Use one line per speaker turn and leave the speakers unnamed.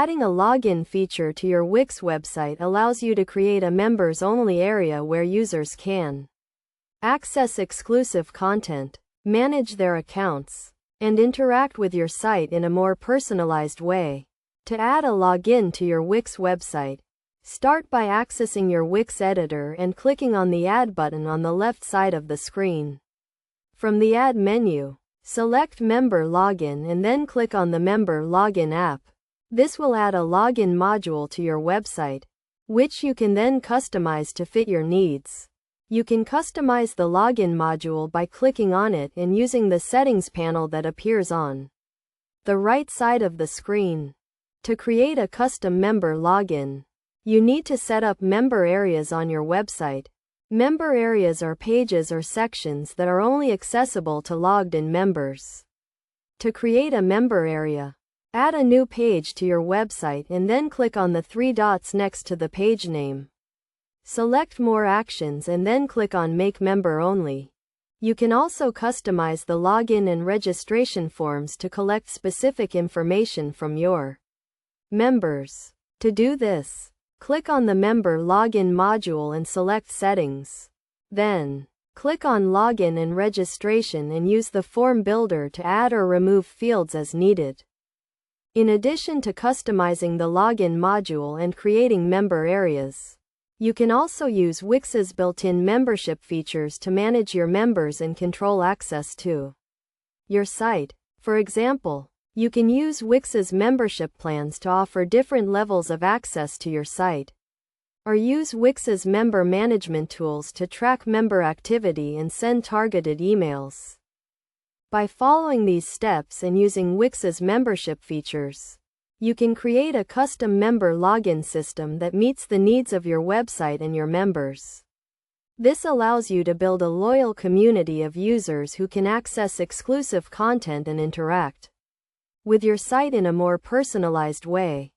Adding a login feature to your Wix website allows you to create a members-only area where users can access exclusive content, manage their accounts, and interact with your site in a more personalized way. To add a login to your Wix website, start by accessing your Wix editor and clicking on the Add button on the left side of the screen. From the Add menu, select Member Login and then click on the Member Login app. This will add a login module to your website, which you can then customize to fit your needs. You can customize the login module by clicking on it and using the settings panel that appears on the right side of the screen. To create a custom member login, you need to set up member areas on your website. Member areas are pages or sections that are only accessible to logged-in members. To create a member area, add a new page to your website and then click on the 3 dots next to the page name. Select More Actions and then click on Make Member Only. You can also customize the login and registration forms to collect specific information from your members. To do this, click on the Member Login module and select Settings. Then, click on Login and Registration and use the Form Builder to add or remove fields as needed. In addition to customizing the login module and creating member areas, you can also use Wix's built-in membership features to manage your members and control access to your site. For example, you can use Wix's membership plans to offer different levels of access to your site, or use Wix's member management tools to track member activity and send targeted emails. By following these steps and using Wix's membership features, you can create a custom member login system that meets the needs of your website and your members. This allows you to build a loyal community of users who can access exclusive content and interact with your site in a more personalized way.